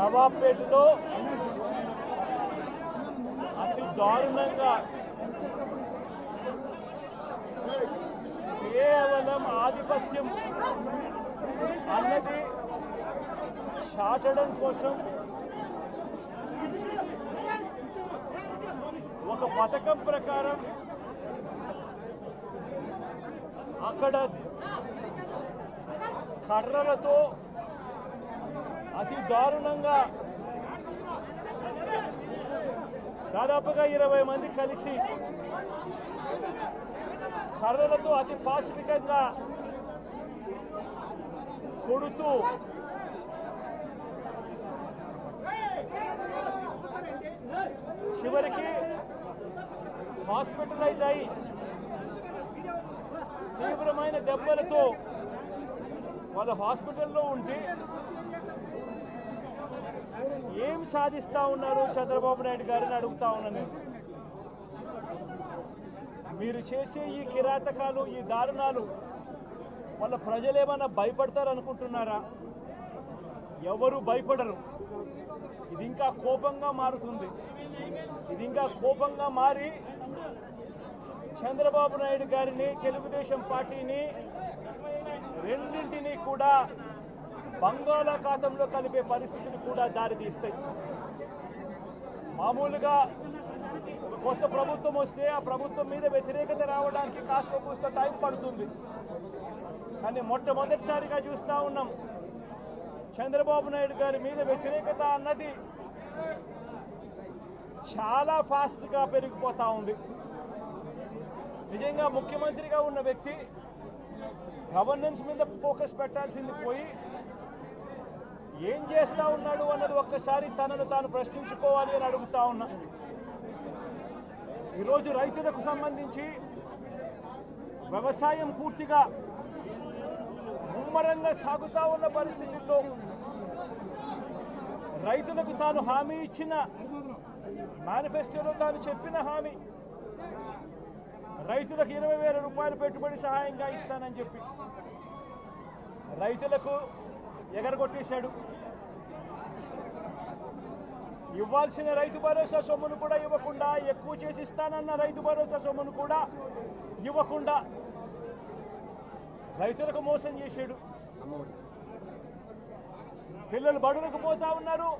నవాబ్పేటలో అతి దారుణంగా కేవలం ఆధిపత్యం అన్నది చాటడం కోసం ఒక పథకం ప్రకారం అక్కడ కర్రలతో అతి దారుణంగా దాదాపుగా 20 మంది కలిసి కర్రలతో అతి పాశవికంగా కొడుతూ చివరికి హాస్పిటలైజ్ అయి తీవ్రమైన దెబ్బలతో వాళ్ళ హాస్పిటల్లో ఉంటే ఏం సాధిస్తా ఉన్నారు చంద్రబాబు నాయుడు గారిని అడుగుతా ఉన్నాను నేను. మీరు చేసే ఈ కిరాతకాలు, ఈ దారుణాలు వాళ్ళ ప్రజలు ఏమన్నా భయపడతారు అనుకుంటున్నారా? ఎవరు భయపడరు. ఇది ఇంకా కోపంగా మారుతుంది. ఇది ఇంకా కోపంగా మారి చంద్రబాబు నాయుడు గారిని, తెలుగుదేశం పార్టీని రెండింటినీ కూడా బంగాళాఖాతంలో కలిపే పరిస్థితులు కూడా దారితీస్తాయి. మామూలుగా కొత్త ప్రభుత్వం వస్తే ఆ ప్రభుత్వం మీద వ్యతిరేకత రావడానికి కాస్త కూస్త టైం పడుతుంది. కానీ మొట్టమొదటిసారిగా చూస్తూ ఉన్నాం చంద్రబాబు నాయుడు గారి మీద వ్యతిరేకత అన్నది చాలా ఫాస్ట్గా పెరిగిపోతూ ఉంది. నిజంగా ముఖ్యమంత్రిగా ఉన్న వ్యక్తి గవర్నెన్స్ మీద ఫోకస్ పెట్టాల్సింది పోయి ఏం చేస్తూ ఉన్నాడు అన్నది ఒక్కసారి తనను తాను ప్రశ్నించుకోవాలి అని అడుగుతా ఉన్నా. ఈరోజు రైతులకు సంబంధించి వ్యవసాయం పూర్తిగా ముమ్మరంగా సాగుతూ ఉన్న పరిస్థితుల్లో రైతులకు తాను హామీ ఇచ్చిన మేనిఫెస్టోలో తాను చెప్పిన హామీ రైతులకు 20,000 రూపాయలు పెట్టుబడి సహాయంగా ఇస్తానని చెప్పి రైతులకు ఎగరగొట్టేశాడు. ఇవ్వాల్సిన రైతు భరోసా సొమ్మును కూడా ఇవ్వకుండా, ఎక్కువ చేసి ఇస్తానన్న రైతు భరోసా సొమ్మును కూడా ఇవ్వకుండా రైతులకు మోసం చేశాడు. పిల్లలు బడులకు పోతా ఉన్నారు.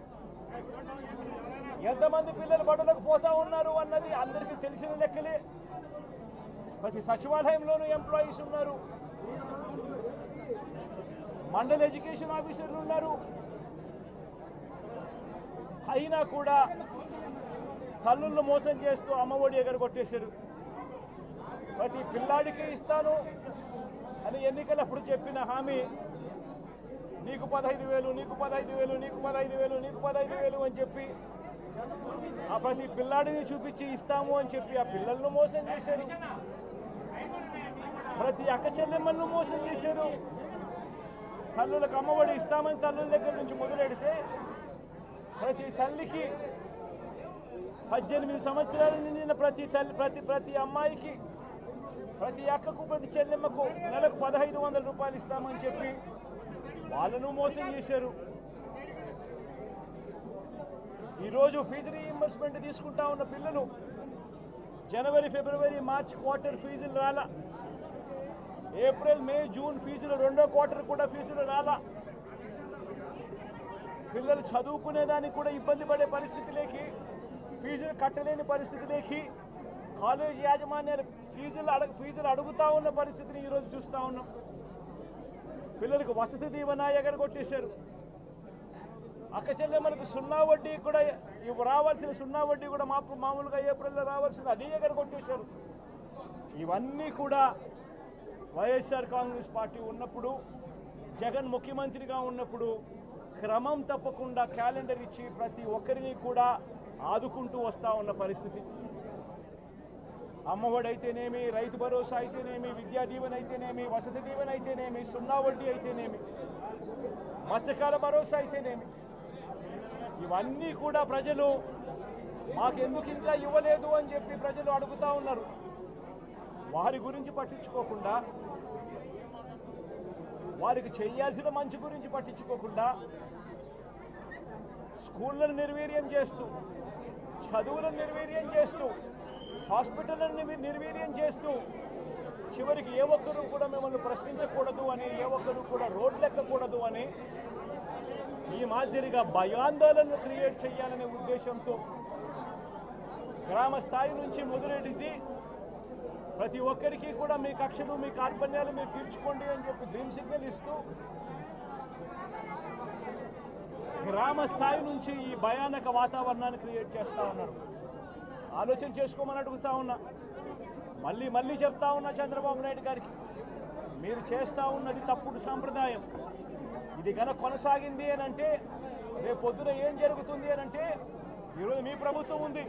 ఎంతమంది పిల్లలు బడులకు పోతా ఉన్నారు అన్నది అందరికీ తెలిసిన లెక్కలే. ప్రతి సచివాలయంలోనూ ఎంప్లాయీస్ ఉన్నారు, మండల ఎడ్యుకేషన్ ఆఫీసర్లు ఉన్నారు. అయినా కూడా తల్లులను మోసం చేస్తూ అమ్మఒడి ఎగరగొట్టేశారు. ప్రతి పిల్లాడికి ఇస్తాను అని ఎన్నికలప్పుడు చెప్పిన హామీ నీకు 15,000, నీకు 15,000, నీకు 15,000, నీకు 15,000 అని చెప్పి ఆ ప్రతి పిల్లాడిని చూపించి ఇస్తాము అని చెప్పి ఆ పిల్లలను మోసం చేశారు. ప్రతి అక్క చెల్లెమ్మలను మోసం చేశారు. తల్లులకు అమ్మఒడి ఇస్తామని తల్లుల దగ్గర నుంచి మొదలెడితే ప్రతి తల్లికి 18 సంవత్సరాలు నిండిన ప్రతి అమ్మాయికి, ప్రతి అక్కకు, ప్రతి చెల్లెమ్మకు నెలకు 1,500 రూపాయలు ఇస్తామని చెప్పి వాళ్ళను మోసం చేశారు. ఈరోజు ఫీజు రీఇంబర్స్మెంట్ తీసుకుంటా ఉన్న పిల్లలు జనవరి, ఫిబ్రవరి, మార్చి క్వార్టర్ ఫీజులు రాలా. ఏప్రిల్, మే, జూన్ ఫీజులు, 2వ క్వార్టర్ కూడా ఫీజులు రాలా. పిల్లలు చదువుకునేదానికి కూడా ఇబ్బంది పడే పరిస్థితిలోకి, ఫీజులు కట్టలేని పరిస్థితిలోకి కాలేజీ యాజమాన్యాలు ఫీజులు అడుగుతా ఉన్న పరిస్థితిని ఈరోజు చూస్తూ ఉన్నాం. పిల్లలకు వసతి దీవెన ఎగరగొట్టేశారు. అక్క చెల్లెమ్మలకు 0 వడ్డీ కూడా రావాల్సిన 0 వడ్డీ కూడా మామూలుగా ఏప్రిల్లో రావాల్సింది అది ఎగరగొట్టేశారు. ఇవన్నీ కూడా వైఎస్ఆర్ కాంగ్రెస్ పార్టీ ఉన్నప్పుడు, జగన్ ముఖ్యమంత్రిగా ఉన్నప్పుడు క్రమం తప్పకుండా క్యాలెండర్ ఇచ్చి ప్రతి ఒక్కరిని కూడా ఆదుకుంటూ వస్తూ ఉన్న పరిస్థితి. అమ్మఒడి అయితేనేమి, రైతు భరోసా అయితేనేమి, విద్యా దీవెన అయితేనేమి, వసతి దీవెన అయితేనేమి, 0 వడ్డీ అయితేనేమి, మత్స్యకాల భరోసా అయితేనేమి, ఇవన్నీ కూడా ప్రజలు మాకెందుకు ఇంకా ఇవ్వలేదు అని చెప్పి ప్రజలు అడుగుతూ ఉన్నారు. వారి గురించి పట్టించుకోకుండా, వారికి చేయాల్సిన మంచి గురించి పట్టించుకోకుండా స్కూళ్ళను నిర్వీర్యం చేస్తూ, చదువులను నిర్వీర్యం చేస్తూ, హాస్పిటళ్లను నిర్వీర్యం చేస్తూ, చివరికి ఏ ఒక్కరూ కూడా మిమ్మల్ని ప్రశ్నించకూడదు అని, ఏ ఒక్కరూ కూడా రోడ్లెక్కకూడదు అని ఈ మాదిరిగా భయాందోళనను క్రియేట్ చేయాలనే ఉద్దేశంతో గ్రామ స్థాయి నుంచి మొదలెడితే ప్రతి ఒక్కరికి కూడా మీ కక్షలు, మీ కార్పణ్యాలు మీరు తీర్చుకోండి అని చెప్పి గ్రీన్ సిగ్నల్ ఇస్తూ గ్రామ స్థాయి నుంచి ఈ భయానక వాతావరణాన్ని క్రియేట్ చేస్తూ ఉన్నారు. ఆలోచన చేసుకోమని అడుగుతా ఉన్నా, మళ్ళీ చెప్తా ఉన్నా చంద్రబాబు నాయుడు గారికి, మీరు చేస్తూ ఉన్నది తప్పుడు సాంప్రదాయం. ఇది కనుక కొనసాగింది అని అంటే రేపు పొద్దున ఏం జరుగుతుంది అని అంటే, ఈరోజు మీ ప్రభుత్వం ఉంది,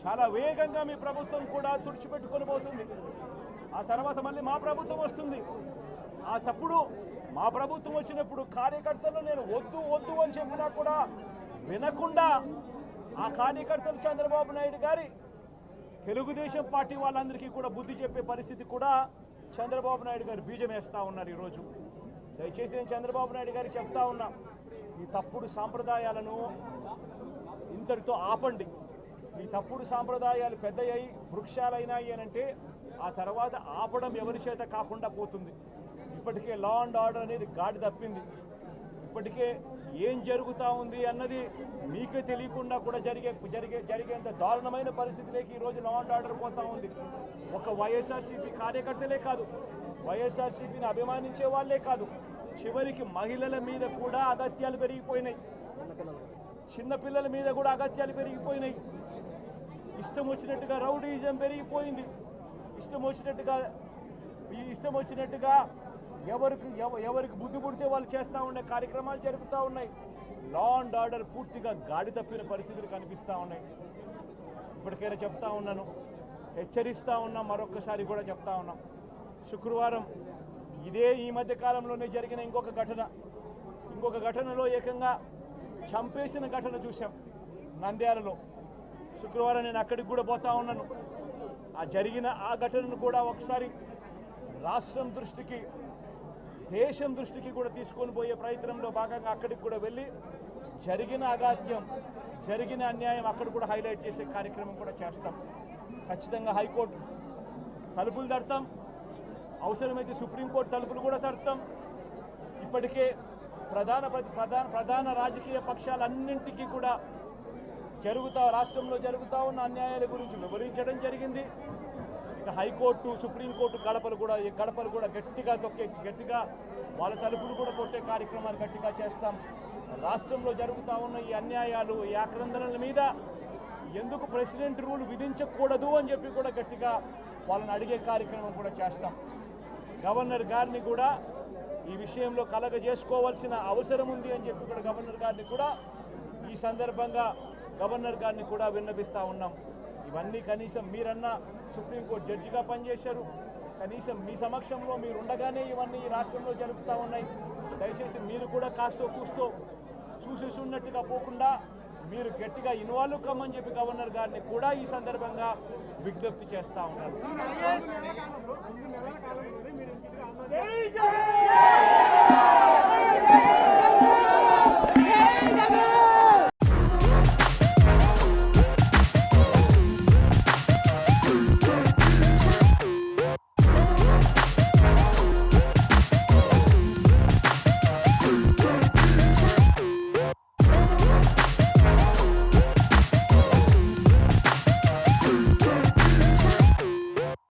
చాలా వేగంగా మీ ప్రభుత్వం కూడా తుడిచిపెట్టుకొని పోతుంది. ఆ తర్వాత మళ్ళీ మా ప్రభుత్వం వస్తుంది. ఆ తప్పుడు మా ప్రభుత్వం వచ్చినప్పుడు కార్యకర్తలు నేను వద్దు అని చెప్పినా కూడా వినకుండా ఆ కార్యకర్తలు చంద్రబాబు నాయుడు గారి తెలుగుదేశం పార్టీ వాళ్ళందరికీ కూడా బుద్ధి చెప్పే పరిస్థితి కూడా చంద్రబాబు నాయుడు గారు బీజం వేస్తూ ఉన్నారు. ఈరోజు దయచేసి నేను చంద్రబాబు నాయుడు గారికి చెప్తా ఉన్నా, ఈ తప్పుడు సాంప్రదాయాలను ఇంతటితో ఆపండి. ఈ తప్పుడు సాంప్రదాయాలు పెద్దయ్యాయి, వృక్షాలైనాయి అని అంటే ఆ తర్వాత ఆపడం ఎవరి చేత కాకుండా పోతుంది. ఇప్పటికే లా అండ్ ఆర్డర్ అనేది గాడి తప్పింది. ఇప్పటికే ఏం జరుగుతూ ఉంది అన్నది మీకే తెలియకుండా కూడా జరిగేంత దారుణమైన పరిస్థితిలోకి ఈరోజు లా అండ్ ఆర్డర్ పోతూ ఉంది. ఒక వైఎస్ఆర్సీపీ కార్యకర్తలే కాదు, వైఎస్ఆర్సీపీని అభిమానించే వాళ్ళే కాదు, చివరికి మహిళల మీద కూడా అగత్యాలు పెరిగిపోయినాయి, చిన్నపిల్లల మీద కూడా అగత్యాలు పెరిగిపోయినాయి. ఇష్టం వచ్చినట్టుగా రౌడీజం పెరిగిపోయింది. ఇష్టం వచ్చినట్టుగా ఎవరికి బుద్ధి పుడితే వాళ్ళు చేస్తూ ఉండే కార్యక్రమాలు జరుగుతూ ఉన్నాయి. లా అండ్ ఆర్డర్ పూర్తిగా గాడి తప్పిన పరిస్థితులు కనిపిస్తూ ఉన్నాయి. ఇప్పటికైనా చెప్తా ఉన్నాను, హెచ్చరిస్తూ ఉన్నాం, మరొక్కసారి కూడా చెప్తా ఉన్నాం. శుక్రవారం ఈ మధ్య కాలంలోనే జరిగిన ఇంకొక ఘటనలో ఏకంగా చంపేసిన ఘటన చూసాం నంద్యాలలో. శుక్రవారం నేను అక్కడికి కూడా పోతా ఉన్నాను. ఆ ఘటనను కూడా ఒకసారి రాష్ట్రం దృష్టికి, దేశం దృష్టికి కూడా తీసుకొని పోయే ప్రయత్నంలో భాగంగా అక్కడికి కూడా వెళ్ళి జరిగిన అగాత్యం, జరిగిన అన్యాయం అక్కడ కూడా హైలైట్ చేసే కార్యక్రమం కూడా చేస్తాం. ఖచ్చితంగా హైకోర్టు తలుపులు తడతాం, అవసరమైతే సుప్రీంకోర్టు తలుపులు కూడా తడతాం. ఇప్పటికే ప్రధాన రాజకీయ పక్షాలన్నింటికీ కూడా రాష్ట్రంలో జరుగుతూ ఉన్న అన్యాయాల గురించి వివరించడం జరిగింది. ఇక హైకోర్టు, సుప్రీంకోర్టు గడపలు కూడా గట్టిగా వాళ్ళ తలుపులు కూడా కొట్టే కార్యక్రమాలు గట్టిగా చేస్తాం. రాష్ట్రంలో జరుగుతూ ఉన్న ఈ అన్యాయాలు, ఈ ఆక్రందనల మీద ఎందుకు ప్రెసిడెంట్ రూల్ విధించకూడదు అని చెప్పి కూడా గట్టిగా వాళ్ళని అడిగే కార్యక్రమం కూడా చేస్తాం. గవర్నర్ గారిని కూడా ఈ విషయంలో కలగజేసుకోవాల్సిన అవసరం ఉంది అని చెప్పి కూడా గవర్నర్ గారిని కూడా ఈ సందర్భంగా విన్నపిస్తూ ఉన్నాం. ఇవన్నీ కనీసం మీరన్నా సుప్రీంకోర్టు జడ్జిగా పనిచేశారు, కనీసం మీ సమక్షంలో మీరు ఉండగానే ఇవన్నీ ఈ రాష్ట్రంలో జరుగుతూ ఉన్నాయి. దయచేసి మీరు కూడా కాస్తో కూస్తో చూసేసి ఉన్నట్టుగా పోకుండా మీరు గట్టిగా ఇన్వాల్వ్ కమ్మని చెప్పి గవర్నర్ గారిని కూడా ఈ సందర్భంగా విజ్ఞప్తి చేస్తూ ఉన్నారు.